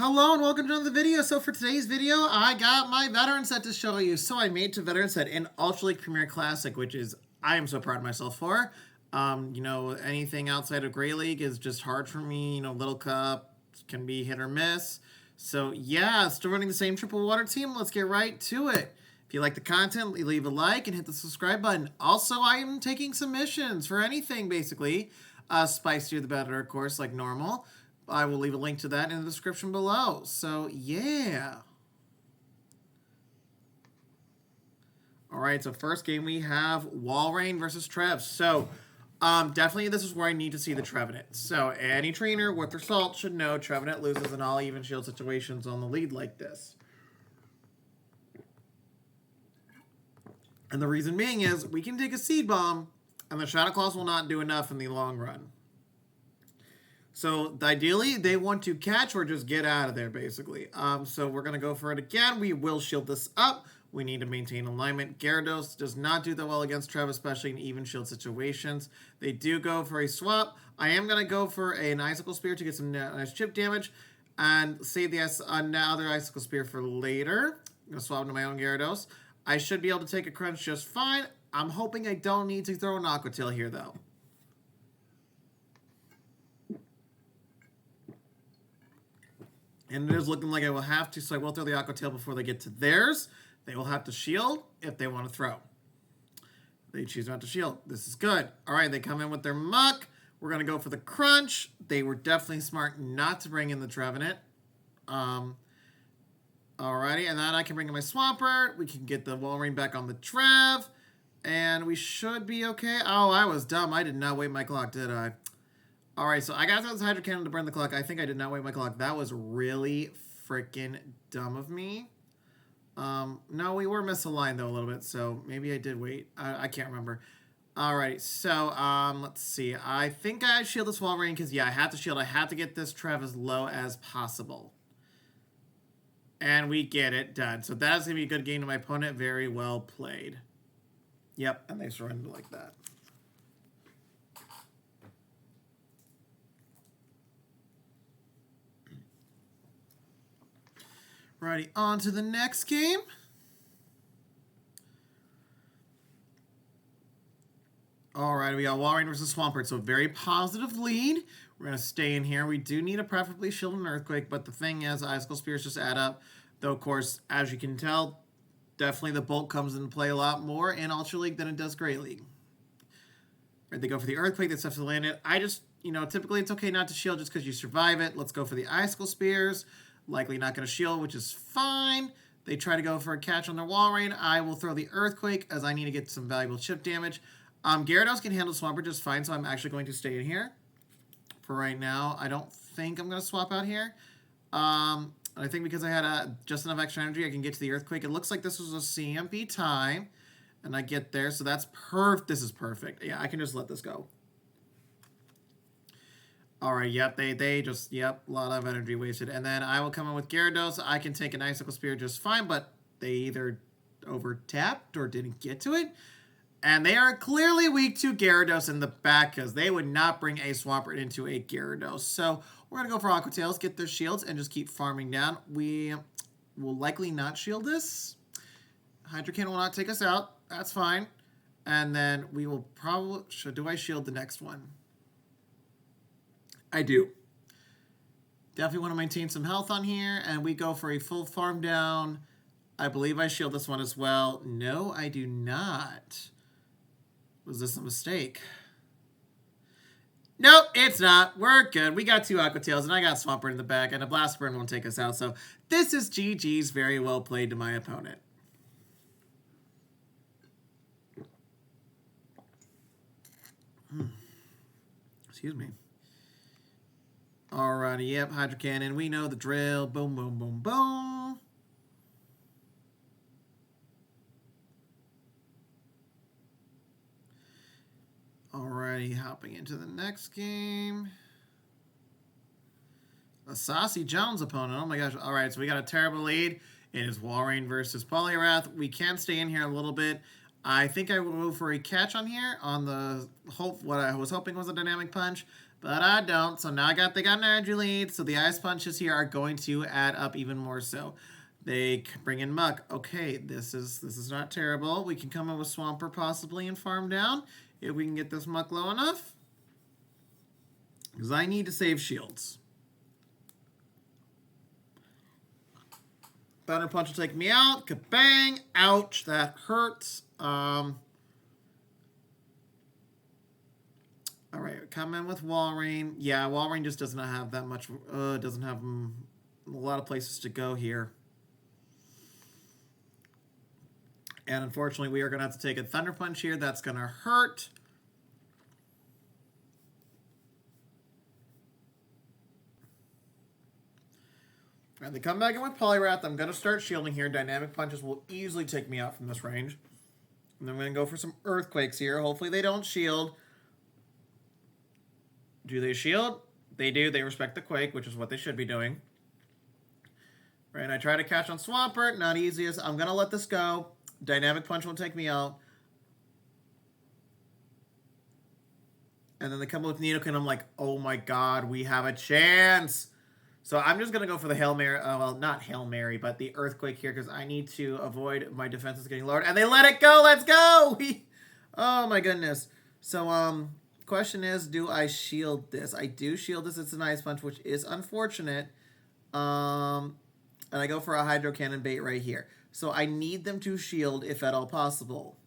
Hello and welcome to another video. So for today's video, I got my veteran set to show you. So I made to veteran set in Ultra League Premier Classic, which is I am so proud of myself for. Anything outside of Great League is just hard for me. Little Cup can be hit or miss. So yeah, still running the same triple water team. Let's get right to it. If you like the content, leave a like and hit the subscribe button. Also, I am taking submissions for anything basically. Spicier the better, of course, like normal. I will leave a link to that in the description below. So, yeah. Alright, so first game we have Walrein versus Trev. So, definitely this is where I need to see the Trevenant. So, any trainer with their salt should know Trevenant loses in all even shield situations on the lead like this. And the reason being is, we can take a Seed Bomb, and the Shadow Claws will not do enough in the long run. So, ideally, they want to catch or just get out of there, basically. So, we're going to go for it again. We will shield this up. We need to maintain alignment. Gyarados does not do that well against Trev, especially in even shield situations. They do go for a swap. I am going to go for an Icicle Spear to get some nice chip damage and save the other Icicle Spear for later. I'm going to swap into my own Gyarados. I should be able to take a Crunch just fine. I'm hoping I don't need to throw an Aqua Tail here, though. And it is looking like I will have to, so I will throw the Aqua Tail before they get to theirs. They will have to shield if they want to throw. They choose not to shield. This is good. All right, they come in with their Muck. We're going to go for the Crunch. They were definitely smart not to bring in the Trevenant. Alrighty, and then I can bring in my Swampert. We can get the Walrein back on the Trev. And we should be okay. Oh, I was dumb. I did not wait my clock, did I? Alright, so I got this Hydro Cannon to burn the clock. I think I did not wait my clock. That was really freaking dumb of me. No, we were misaligned, though, a little bit, so maybe I did wait. I can't remember. Alright, so, let's see. I think I shield this Walrein, because, yeah, I have to shield. I have to get this Trev as low as possible. And we get it done. So that's going to be a good game to my opponent. Very well played. Yep, and they surrendered like that. Righty, on to the next game. Alright, we got Walrein versus Swampert, so very positive lead. We're going to stay in here. We do need a preferably shield and earthquake, but the thing is, Icicle Spears just add up. Though, of course, as you can tell, definitely the bulk comes into play a lot more in Ultra League than it does Great League. Right, they go for the earthquake, that's stuff to land it. I just, typically it's okay not to shield just because you survive it. Let's go for the Icicle Spears. Likely not going to shield, which is fine. They try to go for a catch on their Walrein. I will throw the Earthquake as I need to get some valuable chip damage. Gyarados can handle Swampert just fine, so I'm actually going to stay in here. For right now, I don't think I'm going to swap out here. I think because I had just enough extra energy, I can get to the Earthquake. It looks like this was a CMP time, and I get there, so that's perfect. This is perfect. Yeah, I can just let this go. Alright, yep, they just, yep, a lot of energy wasted. And then I will come in with Gyarados. I can take an Icicle Spear just fine, but they either over-tapped or didn't get to it. And they are clearly weak to Gyarados in the back because they would not bring a Swampert into a Gyarados. So we're going to go for Aqua Tails, get their shields, and just keep farming down. We will likely not shield this. Hydro Cannon will not take us out. That's fine. And then we will probably, do I shield the next one? I do. Definitely want to maintain some health on here, and we go for a full farm down. I believe I shield this one as well. No, I do not. Was this a mistake? Nope, it's not. We're good. We got two Aqua Tails, and I got Swampert in the back, and a Blast Burn won't take us out. So this is GG's. Very well played to my opponent. Excuse me. Alrighty, yep, Hydro Cannon. We know the drill. Boom, boom, boom, boom. Alrighty, hopping into the next game. A Saucy Jones opponent. Oh my gosh. Alright, so we got a terrible lead. It is Walrein versus Poliwrath. We can stay in here a little bit. I think I will go for a catch on here on the what I was hoping was a dynamic punch. But I don't. So now they got an energy lead. So the ice punches here are going to add up even more so. They bring in Muck. Okay, this is not terrible. We can come in with Swampert possibly and farm down if we can get this Muck low enough. Because I need to save shields. Thunder Punch will take me out. Kabang! Ouch, that hurts. All right, come in with Walrein. Yeah, Walrein just does not have that much. Doesn't have a lot of places to go here. And unfortunately, we are going to have to take a Thunder Punch here. That's going to hurt. And they come back in with Poliwrath. I'm going to start shielding here. Dynamic Punches will easily take me out from this range. And I'm going to go for some Earthquakes here. Hopefully they don't shield. Do they shield? They do. They respect the Quake, which is what they should be doing. Right, I try to catch on Swampert. Not easiest. I'm going to let this go. Dynamic Punch won't take me out. And then they come up with Nidoking. I'm like, oh my god, we have a chance. So I'm just going to go for the Hail Mary. Well, not Hail Mary, but the Earthquake here because I need to avoid my defenses getting lowered. And they let it go. Let's go. Oh my goodness. So, question is, do I shield this? I do shield this. It's an Ice Punch, which is unfortunate. And I go for a Hydro Cannon bait right here. So I need them to shield if at all possible.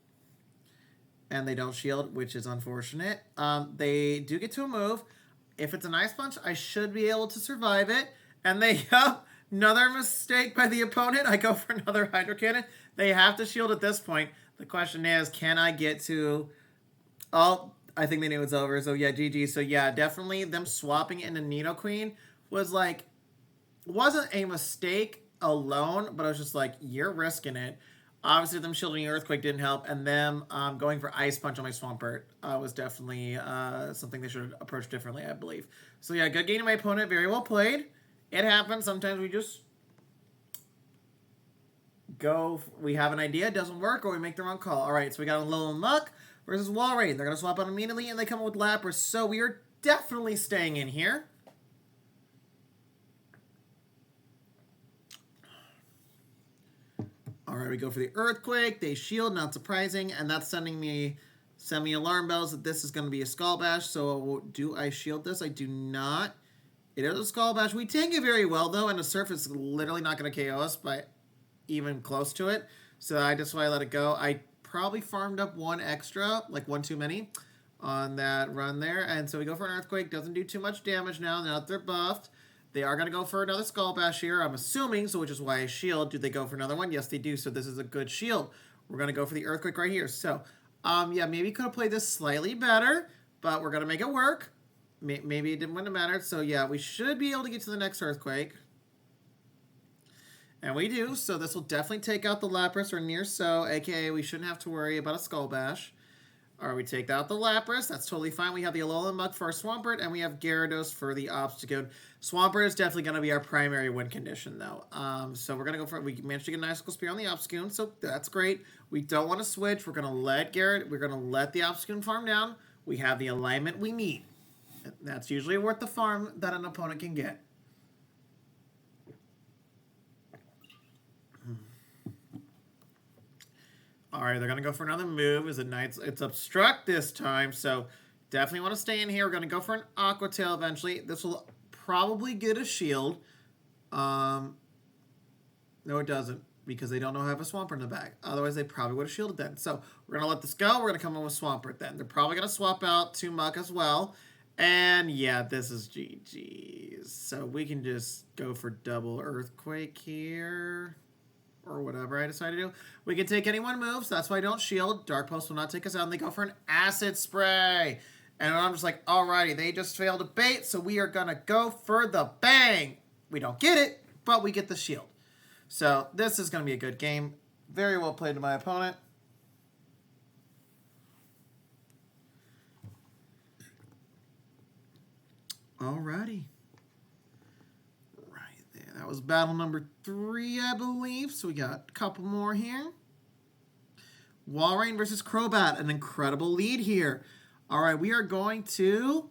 And they don't shield, which is unfortunate. They do get to a move. If it's an Ice Punch, I should be able to survive it. And they another mistake by the opponent. I go for another Hydro Cannon. They have to shield at this point. The question is, can I get to... Oh, I think they knew it's over. So yeah, GG. So yeah, definitely them swapping into Nidoqueen was like... wasn't a mistake alone, but I was just like, you're risking it. Obviously, them shielding Earthquake didn't help, and them going for Ice Punch on my Swampert was definitely something they should approach differently, I believe. So yeah, good game to my opponent. Very well played. It happens. Sometimes we just we have an idea, it doesn't work, or we make the wrong call. All right, so we got a little Muck versus Walrein. They're going to swap out immediately, and they come up with Lapras. So we are definitely staying in here. All right, we go for the Earthquake. They shield, not surprising, and that's sending me semi-alarm bells that this is going to be a Skull Bash. So do I shield this? I do not. It is a Skull Bash. We tank it very well, though, and the Surf is literally not going to KO us by even close to it. So I just why I let it go. I probably farmed up one extra, like one too many, on that run there. And so we go for an Earthquake. Doesn't do too much damage now that they're buffed. They are going to go for another Skull Bash here, I'm assuming, so which is why I shield. Do they go for another one? Yes, they do, so this is a good shield. We're going to go for the Earthquake right here. So, yeah, maybe could have played this slightly better, but we're going to make it work. Maybe it wouldn't have mattered. So, yeah, we should be able to get to the next Earthquake. And we do, so this will definitely take out the Lapras or near so, a.k.a. we shouldn't have to worry about a Skull Bash. All right, we take out the Lapras. That's totally fine. We have the Alolan Muk for our Swampert, and we have Gyarados for the Obstagoon. Swampert is definitely going to be our primary win condition, though. So we're going to go for it. We managed to get an Icicle Spear on the Obstagoon, so that's great. We don't want to switch. We're going to let we're going to let the Obstagoon farm down. We have the alignment we need. That's usually worth the farm that an opponent can get. All right, they're going to go for another move. It's Obstruct this time, so definitely want to stay in here. We're going to go for an Aqua Tail eventually. This will probably get a shield. No, it doesn't, because they don't know how to have a Swampert in the bag. Otherwise, they probably would have shielded then. So we're going to let this go. We're going to come in with Swampert then. They're probably going to swap out to Muck as well. And yeah, this is GG's. So we can just go for double Earthquake here, or whatever I decide to do. We can take any one move, so that's why I don't shield. Dark Pulse will not take us out, and they go for an Acid Spray. And I'm just like, alrighty, they just failed a bait, so we are going to go for the bang. We don't get it, but we get the shield. So this is going to be a good game. Very well played to my opponent. Alrighty. That was battle number 3, I believe. So we got a couple more here. Walrein versus Crobat. An incredible lead here. All right, we are going to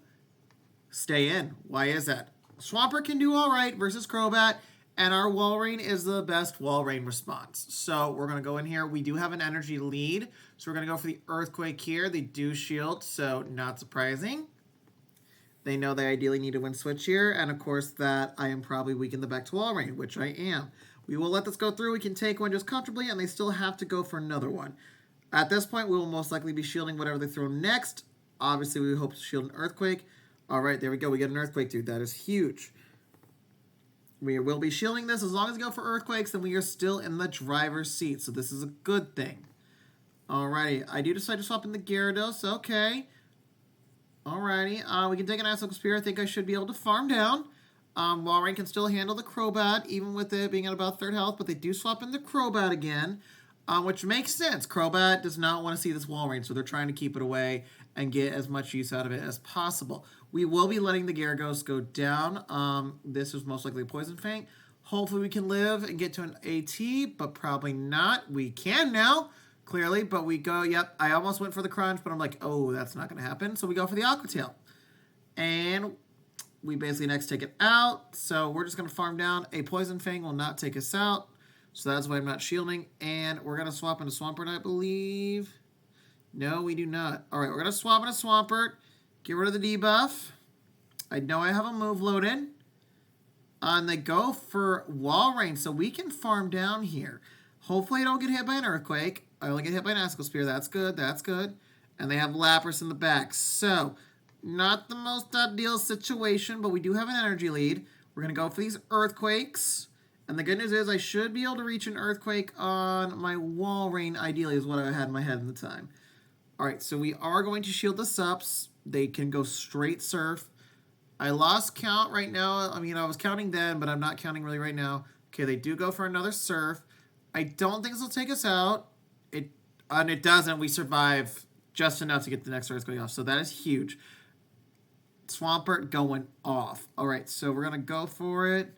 stay in. Why is that? Swampert can do all right versus Crobat, and our Walrein is the best Walrein response. So we're going to go in here. We do have an energy lead, so we're going to go for the Earthquake here. They do shield, so not surprising. They know they ideally need to win switch here, and of course that I am probably weak in the back to Walrein, which I am. We will let this go through. We can take one just comfortably, and they still have to go for another one. At this point, we will most likely be shielding whatever they throw next. Obviously, we hope to shield an Earthquake. All right, there we go. We get an Earthquake, dude. That is huge. We will be shielding this. As long as we go for Earthquakes, then we are still in the driver's seat. So this is a good thing. Alrighty. I do decide to swap in the Gyarados. Okay. Alrighty. We can take an Icicle Spear. I think I should be able to farm down. Walrein can still handle the Crobat, even with it being at about 3rd health. But they do swap in the Crobat again, which makes sense. Crobat does not want to see this Walrein, so they're trying to keep it away and get as much use out of it as possible. We will be letting the Gyarados go down. This is most likely a Poison Feint. Hopefully we can live and get to an AT, but probably not. We can now, clearly, but we go, yep, I almost went for the Crunch, but I'm like, oh, that's not going to happen. So we go for the Aqua Tail. And we basically next take it out. So we're just going to farm down. A Poison Fang will not take us out. So that's why I'm not shielding. And we're going to swap into Swampert, I believe. No, we do not. All right, we're going to swap into Swampert. Get rid of the debuff. I know I have a move loaded. And they go for Walrein, so we can farm down here. Hopefully I don't get hit by an Earthquake. I only get hit by an Icicle Spear. That's good. That's good. And they have Lapras in the back. So, not the most ideal situation, but we do have an energy lead. We're going to go for these Earthquakes. And the good news is I should be able to reach an Earthquake on my Walrein, ideally, is what I had in my head at the time. All right, so we are going to shield the Sups. They can go straight Surf. I lost count right now. I mean, I was counting then, but I'm not counting really right now. Okay, they do go for another Surf. I don't think this will take us out. And it doesn't. We survive just enough to get the next Earthquake off. So that is huge. Swampert going off. All right, so we're going to go for it.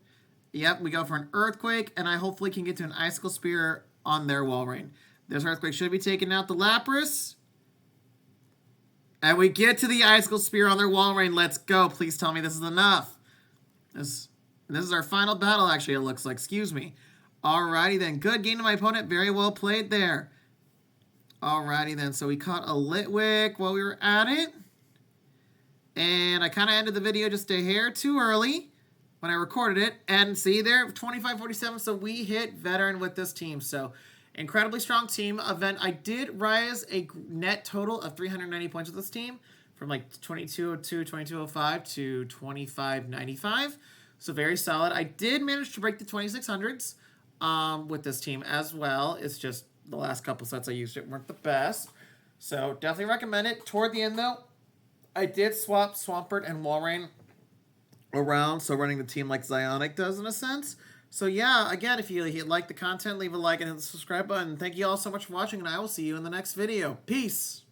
Yep, we go for an Earthquake, and I hopefully can get to an Icicle Spear on their Walrein. This Earthquake should be taking out the Lapras. And we get to the Icicle Spear on their Walrein. Let's go. Please tell me this is enough. This is our final battle, actually, it looks like. Excuse me. Alrighty then. Good game to my opponent. Very well played there. Alrighty then. So we caught a Litwick while we were at it. And I kind of ended the video just a hair too early when I recorded it. And see there, 25-47. So we hit Veteran with this team. So incredibly strong team event. I did rise a net total of 390 points with this team from like 2202, 2205 to 2595. So very solid. I did manage to break the 2600s with this team as well. It's just the last couple sets I used it weren't the best. So definitely recommend it. Toward the end though, I did swap Swampert and Walrein around. So running the team like Zionic does in a sense. So yeah, again, if you like the content, leave a like and hit the subscribe button. Thank you all so much for watching, and I will see you in the next video. Peace!